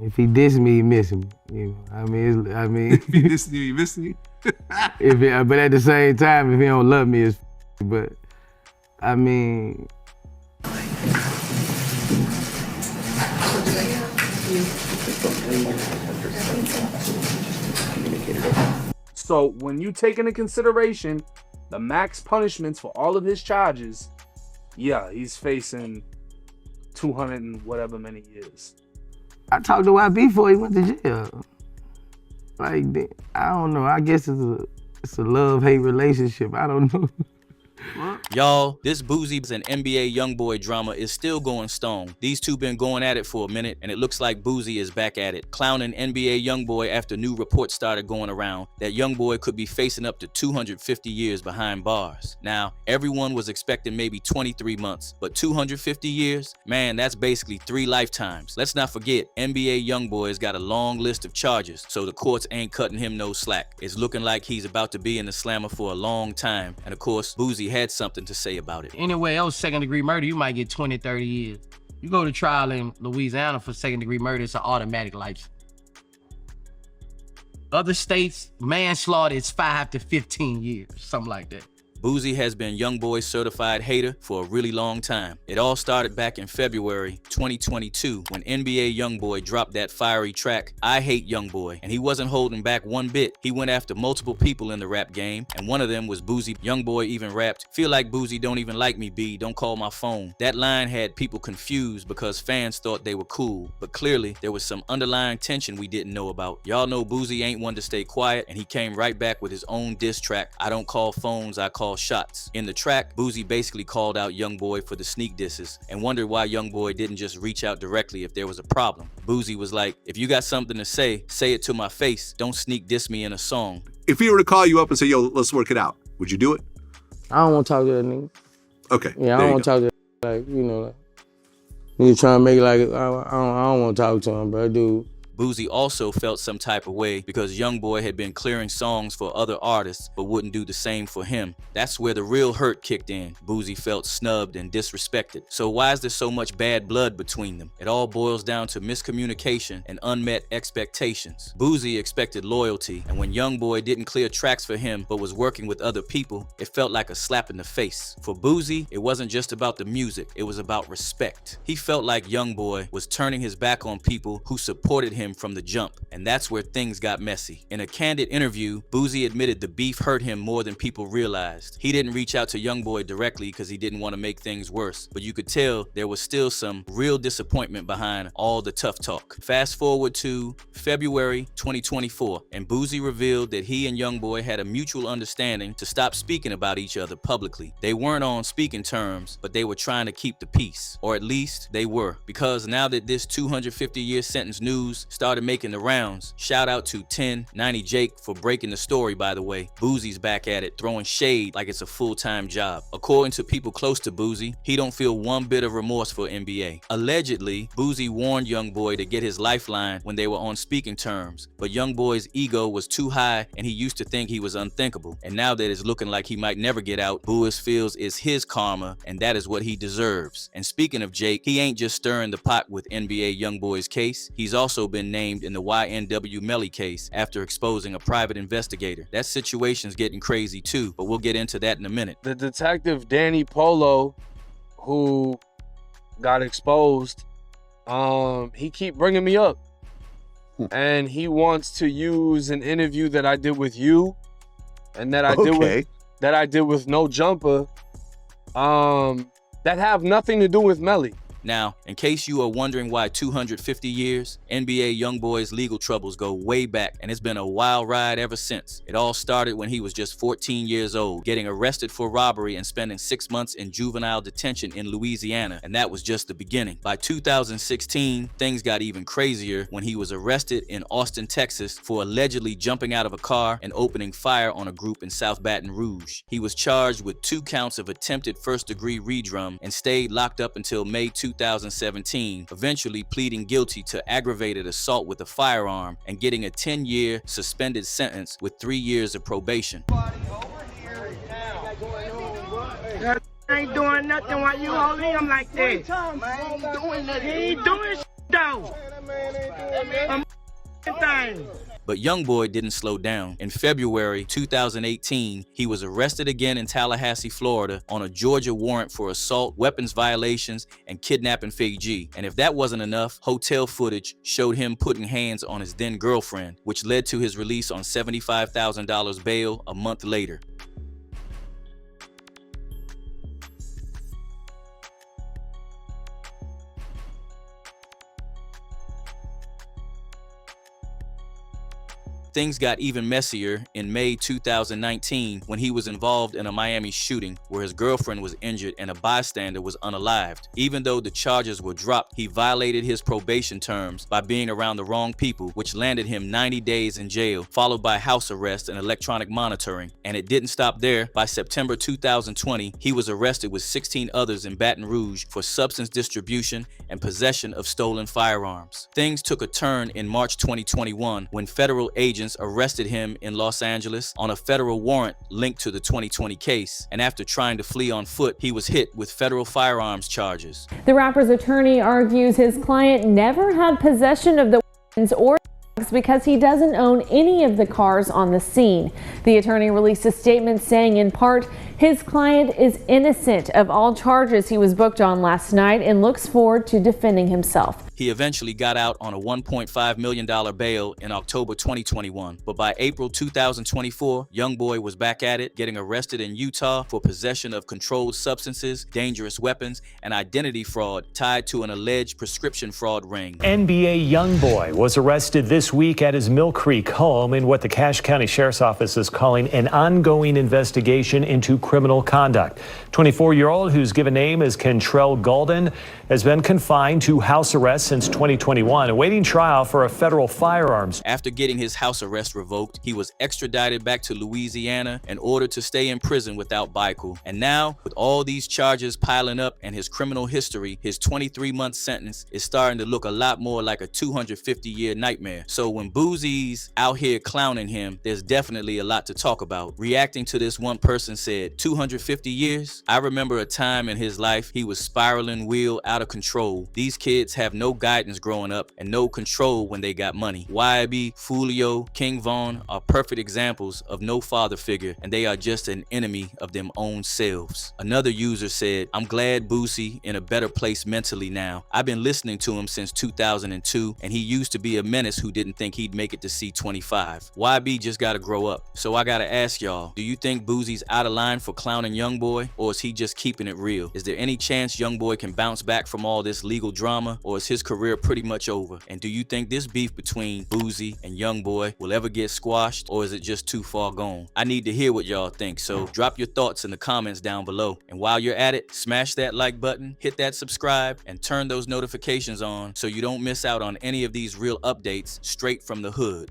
If he diss me, he miss me. You know, I mean. If he diss you, he miss you. But at the same time, if he don't love me, it's. But I mean. So when you take into consideration the max punishments for all of his charges, yeah, he's facing 200 and whatever many years. I talked to YB before he went to jail. Like, I don't know. I guess it's a love-hate relationship. I don't know. Y'all, this Boosie and NBA YoungBoy drama is still going strong. These two been going at it for a minute, and it looks like Boosie is back at it, clowning NBA YoungBoy after new reports started going around that YoungBoy could be facing up to 250 years behind bars. Now, everyone was expecting maybe 23 months, but 250 years? Man, that's basically 3 lifetimes. Let's not forget, NBA YoungBoy's got a long list of charges, so the courts ain't cutting him no slack. It's looking like he's about to be in the slammer for a long time, and of course, Boosie had something to say about it. Anywhere else, second-degree murder, you might get 20, 30 years. You go to trial in Louisiana for second-degree murder, it's an automatic life. Other states, manslaughter is 5 to 15 years, something like that. Boosie has been YoungBoy's certified hater for a really long time. It all started back in February 2022 when NBA YoungBoy dropped that fiery track, I Hate YoungBoy, and he wasn't holding back one bit. He went after multiple people in the rap game, and one of them was Boosie. YoungBoy even rapped, "Feel like Boosie don't even like me, B, don't call my phone." That line had people confused because fans thought they were cool, but clearly there was some underlying tension we didn't know about. Y'all know Boosie ain't one to stay quiet, and he came right back with his own diss track, I Don't Call Phones, I Call Shots. In the track, Boosie basically called out YoungBoy for the sneak disses and wondered why YoungBoy didn't just reach out directly if there was a problem. Boosie was like, if you got something to say it to my face. Don't sneak diss me in a song. If he were to call you up and say, yo, let's work it out, would you do it? I don't want to talk to that nigga. Okay. Yeah, I don't want to talk to that, like, you know, like, he's trying to make it like, I don't want to talk to him, bro, dude. Boosie also felt some type of way because YoungBoy had been clearing songs for other artists but wouldn't do the same for him. That's where the real hurt kicked in. Boosie felt snubbed and disrespected. So why is there so much bad blood between them? It all boils down to miscommunication and unmet expectations. Boosie expected loyalty, and when YoungBoy didn't clear tracks for him but was working with other people, it felt like a slap in the face. For Boosie, it wasn't just about the music, it was about respect. He felt like YoungBoy was turning his back on people who supported him from the jump, and that's where things got messy. In a candid interview, Boosie admitted the beef hurt him more than people realized. He didn't reach out to YoungBoy directly because he didn't want to make things worse, but you could tell there was still some real disappointment behind all the tough talk. Fast forward to February 2024, and Boosie revealed that he and YoungBoy had a mutual understanding to stop speaking about each other publicly. They weren't on speaking terms, but they were trying to keep the peace, or at least they were, because now that this 250-year sentence news started making the rounds. Shout out to 1090 Jake for breaking the story, by the way. Boosie's back at it, throwing shade like it's a full-time job. According to people close to Boosie, he don't feel one bit of remorse for NBA. Allegedly, Boosie warned YoungBoy to get his lifeline when they were on speaking terms, but YoungBoy's ego was too high and he used to think he was unthinkable. And now that it's looking like he might never get out, Boosie feels it's his karma and that is what he deserves. And speaking of Jake, he ain't just stirring the pot with NBA YoungBoy's case, he's also been named in the YNW Melly case after exposing a private investigator. That situation's getting crazy too, but we'll get into that in a minute. The detective Danny Polo, who got exposed, he keep bringing me up. And he wants to use an interview that I did with you and that I did with No Jumper that have nothing to do with Melly. Now, in case you are wondering why 250 years, NBA YoungBoy's legal troubles go way back, and it's been a wild ride ever since. It all started when he was just 14 years old, getting arrested for robbery and spending 6 months in juvenile detention in Louisiana, and that was just the beginning. By 2016, things got even crazier when he was arrested in Austin, Texas for allegedly jumping out of a car and opening fire on a group in South Baton Rouge. He was charged with 2 counts of attempted first-degree redrum and stayed locked up until May 2017, eventually pleading guilty to aggravated assault with a firearm and getting a 10-year suspended sentence with 3 years of probation. I ain't doing nothing while you holding him like that. Man, he ain't doing nothing. He ain't doing shit, But YoungBoy didn't slow down. In February 2018, he was arrested again in Tallahassee, Florida on a Georgia warrant for assault, weapons violations, and kidnapping Fiji. And if that wasn't enough, hotel footage showed him putting hands on his then girlfriend, which led to his release on $75,000 bail a month later. Things got even messier in May 2019 when he was involved in a Miami shooting where his girlfriend was injured and a bystander was unalived. Even though the charges were dropped, he violated his probation terms by being around the wrong people, which landed him 90 days in jail, followed by house arrest and electronic monitoring. And it didn't stop there. By September 2020, he was arrested with 16 others in Baton Rouge for substance distribution and possession of stolen firearms. Things took a turn in March 2021 when federal agents arrested him in Los Angeles on a federal warrant linked to the 2020 case. And after trying to flee on foot, he was hit with federal firearms charges. The rapper's attorney argues his client never had possession of the weapons or drugs because he doesn't own any of the cars on the scene. The attorney released a statement saying, in part, his client is innocent of all charges he was booked on last night and looks forward to defending himself. He eventually got out on a $1.5 million bail in October 2021, but by April 2024, YoungBoy was back at it, getting arrested in Utah for possession of controlled substances, dangerous weapons, and identity fraud tied to an alleged prescription fraud ring. NBA YoungBoy was arrested this week at his Mill Creek home in what the Cache County Sheriff's Office is calling an ongoing investigation into criminal conduct. 24-year-old, whose given name is Kentrell Golden, has been confined to house arrest since 2021, awaiting trial for a federal firearms. After getting his house arrest revoked, he was extradited back to Louisiana and ordered to stay in prison without bail. And now, with all these charges piling up and his criminal history, his 23-month sentence is starting to look a lot more like a 250-year nightmare. So when Boosie's out here clowning him, there's definitely a lot to talk about. Reacting to this, one person said, 250 years? I remember a time in his life he was spiraling wheel out of control. These kids have no guidance growing up and no control when they got money. YB, Fulio, King Von are perfect examples of no father figure, and they are just an enemy of them own selves. Another user said, I'm glad Boosie in a better place mentally now. I've been listening to him since 2002, and he used to be a menace who didn't think he'd make it to C25. YB just gotta grow up. So I gotta ask y'all, do you think Boosie's out of line for clowning YoungBoy, or is he just keeping it real? Is there any chance YoungBoy can bounce back from all this legal drama, or is his career pretty much over? And do you think this beef between Boosie and YoungBoy will ever get squashed, or is it just too far gone? I need to hear what y'all think, so drop your thoughts in the comments down below. And while you're at it, smash that like button, hit that subscribe, and turn those notifications on so you don't miss out on any of these real updates straight from the hood.